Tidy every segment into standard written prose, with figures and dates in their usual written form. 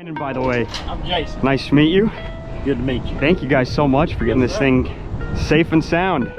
Brandon, by the way. I'm Jason. Nice to meet you. Good to meet you. Thank you guys so much for getting this thing safe and sound.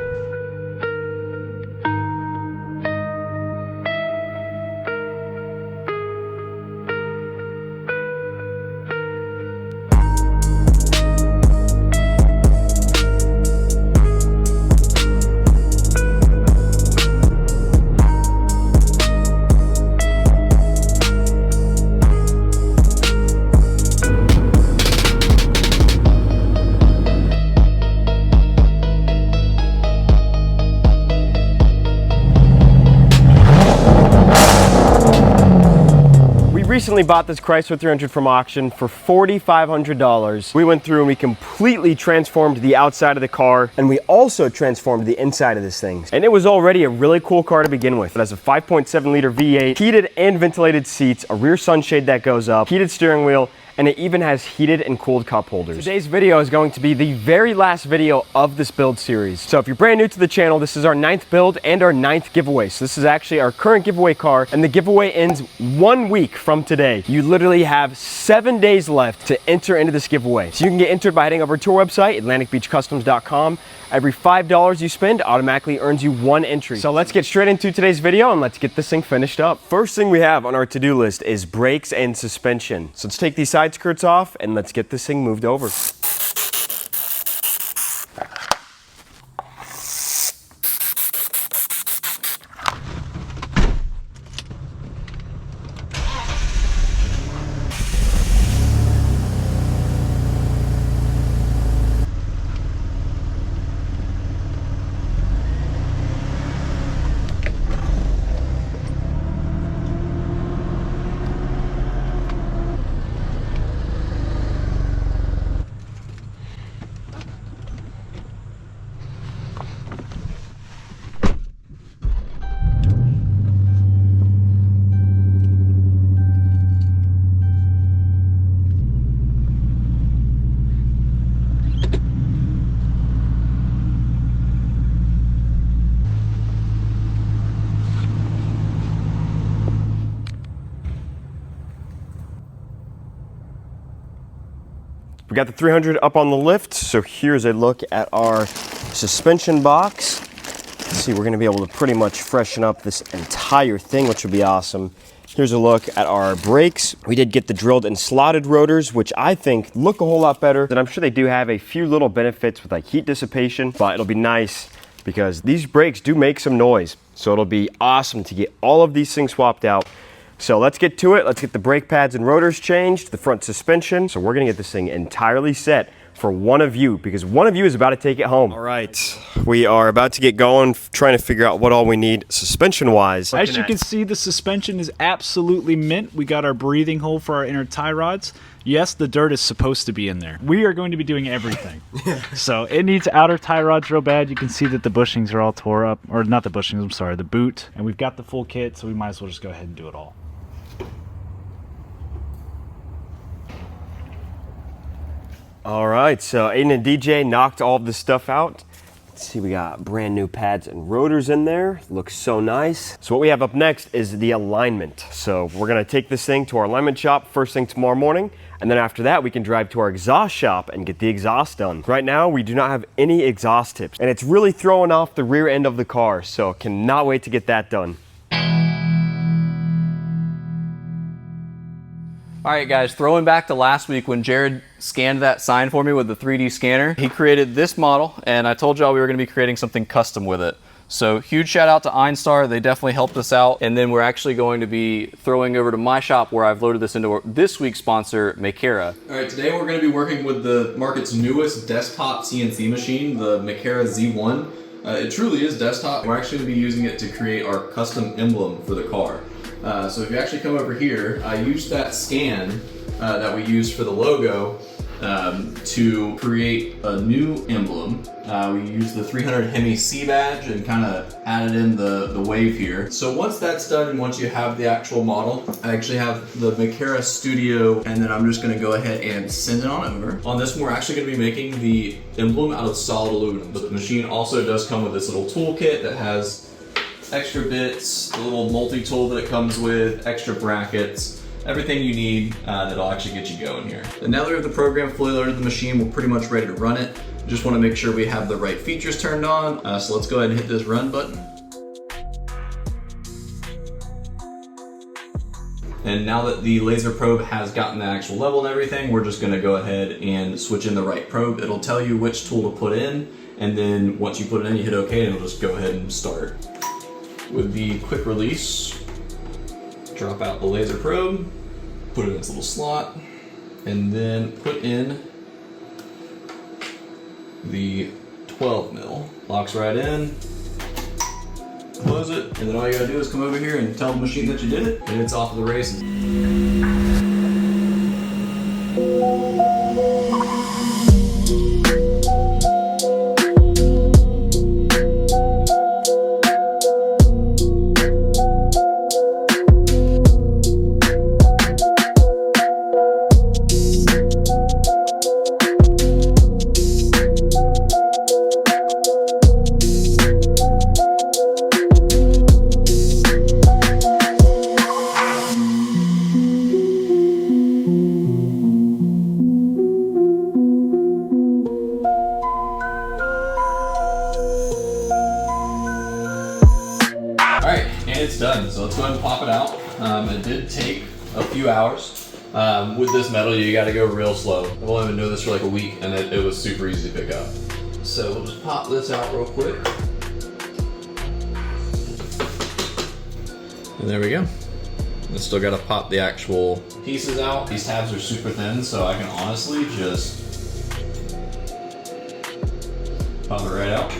Recently bought this Chrysler 300 from auction for $4,500. We went through and we completely transformed the outside of the car, and we also transformed the inside of this thing. And it was already a really cool car to begin with. It has a 5.7 liter V8, heated and ventilated seats, a rear sunshade that goes up, heated steering wheel, and it even has heated and cooled cup holders. Today's video is going to be the very last video of this build series. So if you're brand new to the channel, this is our 9th build and our 9th giveaway. So this is actually our current giveaway car, and the giveaway ends 1 week from today. You literally have 7 days left to enter into this giveaway. So you can get entered by heading over to our website, atlanticbeachcustoms.com. Every $5 you spend automatically earns you 1 entry. So let's get straight into today's video and let's get this thing finished up. First thing we have on our to-do list is brakes and suspension. So let's take these side skirts off and let's get this thing moved over. We got the 300 up on the lift, so here's a look at our suspension box. Let's see, we're going to be able to pretty much freshen up this entire thing, which would be awesome. Here's a look at our brakes. We did get the drilled and slotted rotors, which I think look a whole lot better. And I'm sure they do have a few little benefits with like heat dissipation, but it'll be nice because these brakes do make some noise. So it'll be awesome to get all of these things swapped out. So let's get to it. Let's get the brake pads and rotors changed, the front suspension. So we're gonna get this thing entirely set for one of you, because one of you is about to take it home. All right, we are about to get going, trying to figure out what all we need suspension-wise. As you can see, the suspension is absolutely mint. We got our breathing hole for our inner tie rods. Yes, the dirt is supposed to be in there. We are going to be doing everything. So it needs outer tie rods real bad. You can see that the bushings are all tore up, or not the bushings, I'm sorry, the boot. And we've got the full kit, so we might as well just go ahead and do it all. All right, so Aiden and DJ knocked all of this stuff out. Let's see, we got brand new pads and rotors in there. Looks so nice. So what we have up next is the alignment. So we're gonna take this thing to our alignment shop first thing tomorrow morning, and then after that we can drive to our exhaust shop and get the exhaust done. Right now we do not have any exhaust tips, and it's really throwing off the rear end of the car, so cannot wait to get that done. All right, guys, throwing back to last week when Jared scanned that sign for me with the 3D scanner, he created this model, and I told y'all we were gonna be creating something custom with it. So huge shout out to Einstar, they definitely helped us out. And then we're actually going to be throwing over to my shop where I've loaded this into this week's sponsor, Mopar. All right, today we're gonna be working with the market's newest desktop CNC machine, the Mopar Z1. It truly is desktop. We're actually gonna be using it to create our custom emblem for the car. So if you actually come over here, I used that scan that we used for the logo to create a new emblem. We used the 300 Hemi C badge and kind of added in the wave here. So once that's done and once you have the actual model, I actually have the Mopar Studio, and then I'm just gonna go ahead and send it on over. On this one, we're actually gonna be making the emblem out of solid aluminum, but the machine also does come with this little toolkit that has extra bits, the little multi-tool that it comes with, extra brackets, everything you need that'll actually get you going here. And now that we have the program fully loaded in the machine, we're pretty much ready to run it. Just want to make sure we have the right features turned on. So let's go ahead and hit this run button. And now that the laser probe has gotten the actual level and everything, we're just gonna go ahead and switch in the right probe. It'll tell you which tool to put in, and then once you put it in, you hit OK, and it'll just go ahead and start. With the quick release, drop out the laser probe, put it in its little slot, and then put in the 12 mil. Locks right in. Close it, and then all you gotta do is come over here and tell the machine that you did it, and it's off to the races. It's done, so let's go ahead and pop it out. It did take a few hours. With this metal, you gotta go real slow. I've only been doing this for like a week, and it was super easy to pick up. So we'll just pop this out real quick. And there we go. I still gotta pop the actual pieces out. These tabs are super thin, so I can honestly just pop it right out.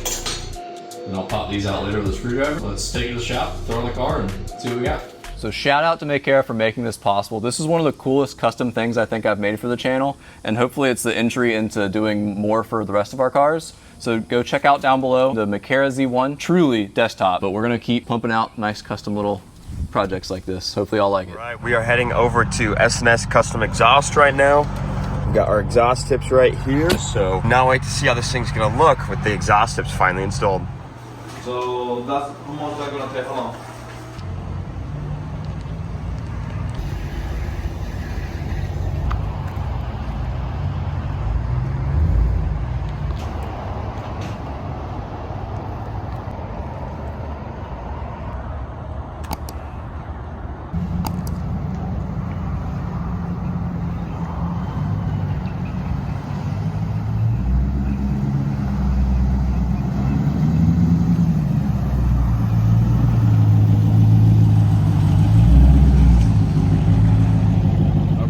And I'll pop these out later with a screwdriver. Let's take it to the shop, throw it in the car, and see what we got. So shout out to Mopar for making this possible. This is one of the coolest custom things I think I've made for the channel, and hopefully it's the entry into doing more for the rest of our cars. So go check out down below the Mopar Z1, truly desktop, but we're gonna keep pumping out nice custom little projects like this. Hopefully y'all like it. All right, we are heading over to S&S Custom Exhaust right now. We've got our exhaust tips right here. So now wait to see how this thing's gonna look with the exhaust tips finally installed. So that's how much that's gonna take. How long?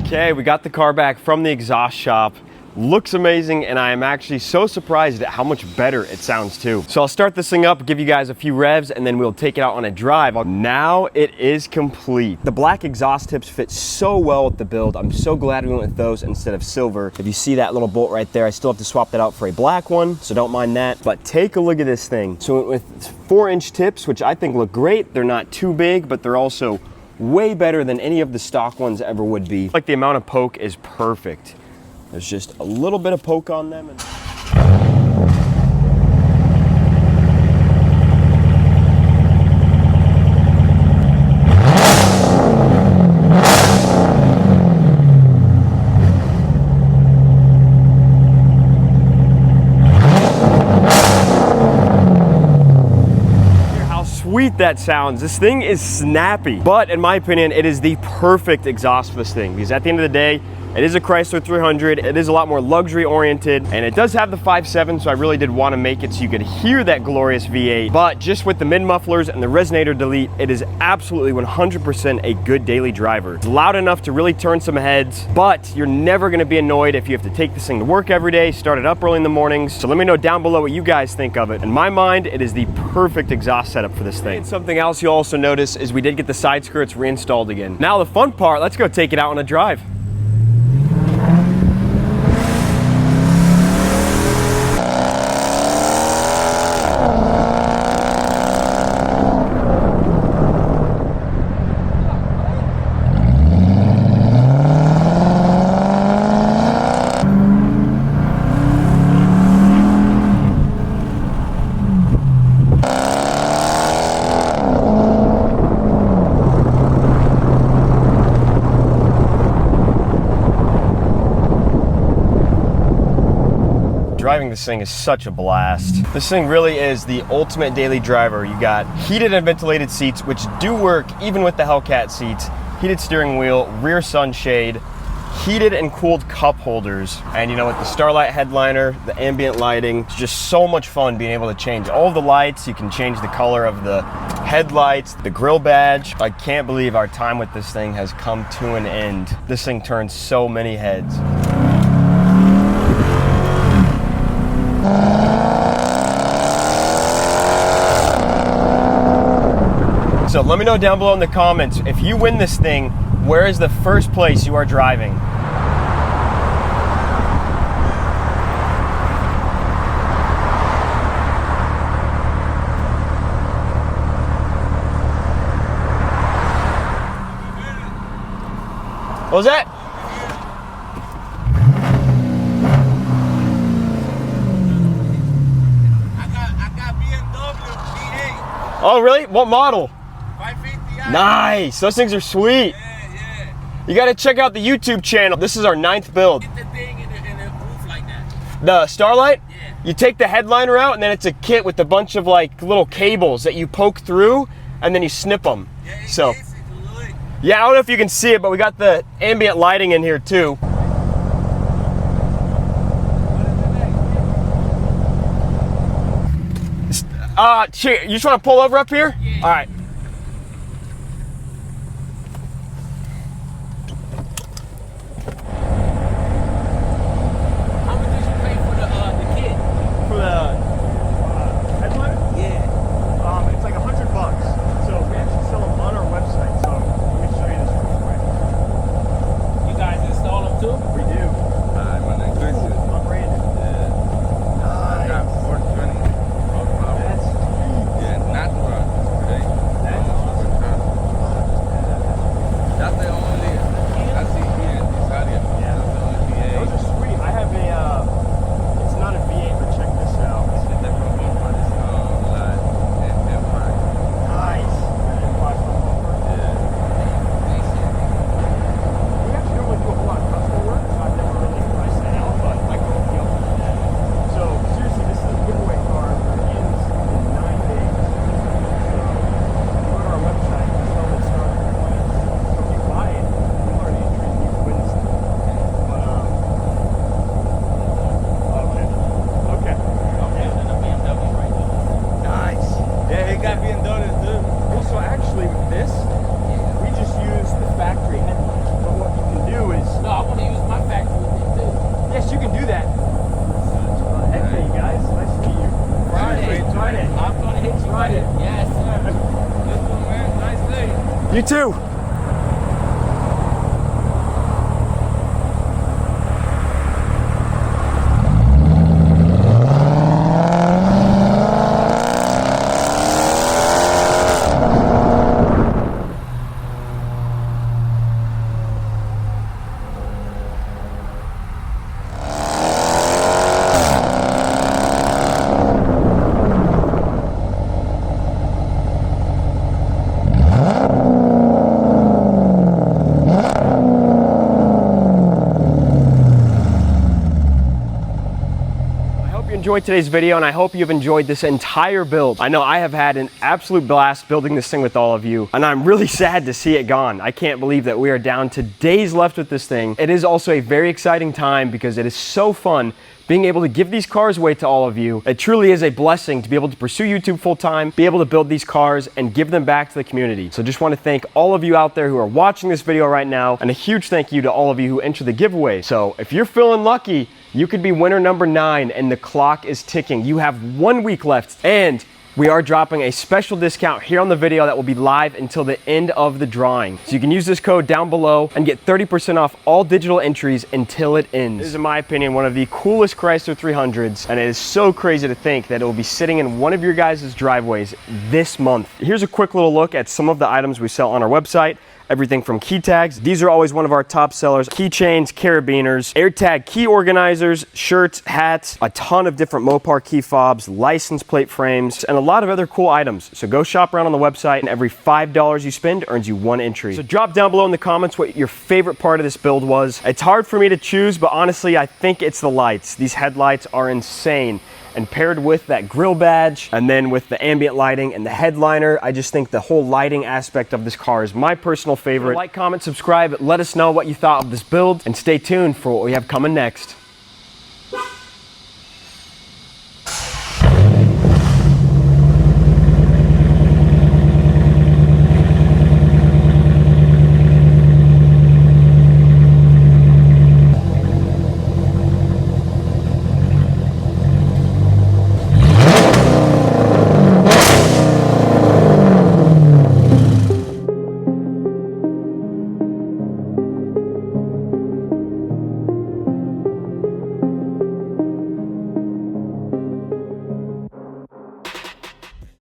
Okay, we got the car back from the exhaust shop. Looks amazing, and I am actually so surprised at how much better it sounds too. So I'll start this thing up, give you guys a few revs, and then we'll take it out on a drive. Now it is complete. The black exhaust tips fit so well with the build. I'm so glad we went with those instead of silver. If you see that little bolt right there, I still have to swap that out for a black one, so don't mind that. But take a look at this thing. So with 4-inch tips, which I think look great. They're not too big, but they're also way better than any of the stock ones ever would be. Like the amount of poke is perfect. There's just a little bit of poke on them. Sweet that sounds. This thing is snappy, but in my opinion, it is the perfect exhaust for this thing, because at the end of the day, it is a Chrysler 300. It is a lot more luxury oriented, and it does have the 5.7, so I really did want to make it so you could hear that glorious V8. But just with the mid mufflers and the resonator delete, it is absolutely 100% a good daily driver. It's loud enough to really turn some heads, but you're never going to be annoyed if you have to take this thing to work every day, start it up early in the mornings. So let me know down below what you guys think of it. In my mind, it is the perfect exhaust setup for this thing. And something else you'll also notice is we did get the side skirts reinstalled again. Now the fun part, let's go take it out on a drive. driving this thing is such a blast. This thing really is the ultimate daily driver. You got heated and ventilated seats, which do work even with the Hellcat seats, heated steering wheel, rear sunshade, heated and cooled cup holders, and you know, with the Starlight headliner, the ambient lighting, it's just so much fun being able to change all of the lights. You can change the color of the headlights, the grill badge. I can't believe our time with this thing has come to an end. This thing turns so many heads. So let me know down below in the comments, if you win this thing, where is the first place you are driving? What was that? I got BMW V8 Oh really? What model? 550i. Nice, those things are sweet. Yeah. You gotta check out the YouTube channel. This is our 9th build. Get the thing in the roof like that. The Starlight? Yeah. You take the headliner out and then it's a kit with a bunch of like little cables that you poke through and then you snip them. Yeah, So, it's good. yeah, I don't know if you can see it, but we got the ambient lighting in here too. You just wanna pull over up here? Yeah. All right. How much did you pay for the kit? For the headliner? Yeah. It's like $100. So we actually sell them on our website. So let me show you this real quick. You guys install them too? We do. Hi, my name's Chrysler. I'm Brandon. I got 420 horsepower. That's Yeah, not the run today. That's the only I see here in this area. Yeah. That's the only those V8. are sweet. I have a it's not a V8, but check this out. It's the different Mopar. It's like M5. Nice. Yeah. We actually don't really do a whole lot of custom work, so I've never really priced it out, but I go with you on that. So seriously, this is a giveaway car that ends in 9 days. So go to our website, sell it started. So if you buy it, you already entry, you can win this thing. But okay. And a BMW right now. Nice. Yeah, he got BMW too. Also, actually, with this, we just use the factory headlight. But what you can do is, No, I want to use my factory with it too. yes, you can do that. Hey guys, nice to meet you. Friday. I'm gonna hit you Friday. with it. Yes, sir. This one, man. Nice day. You too. Enjoyed today's video, and I hope you've enjoyed this entire build. I know I have had an absolute blast building this thing with all of you, and I'm really sad to see it gone. I can't believe that we are down to days left with this thing. It is also a very exciting time because it is so fun being able to give these cars away to all of you. It truly is a blessing to be able to pursue YouTube full time, be able to build these cars and give them back to the community. So just want to thank all of you out there who are watching this video right now, and a huge thank you to all of you who entered the giveaway. So if you're feeling lucky, you could be winner number 9 and the clock is ticking. You have 1 week left, and we are dropping a special discount here on the video that will be live until the end of the drawing. So you can use this code down below and get 30% off all digital entries until it ends. This is, in my opinion, one of the coolest Chrysler 300s, and it is so crazy to think that it will be sitting in one of your guys' driveways this month. Here's a quick little look at some of the items we sell on our website. everything from key tags. These are always one of our top sellers. Keychains, carabiners, AirTag key organizers, shirts, hats, a ton of different Mopar key fobs, license plate frames, and a lot of other cool items. So go shop around on the website, and every $5 you spend earns you 1 entry. So drop down below in the comments what your favorite part of this build was. It's hard for me to choose, but honestly, I think it's the lights. These headlights are insane. And paired with that grill badge, and then with the ambient lighting and the headliner, I just think the whole lighting aspect of this car is my personal favorite. Like, comment, subscribe, let us know what you thought of this build, and stay tuned for what we have coming next.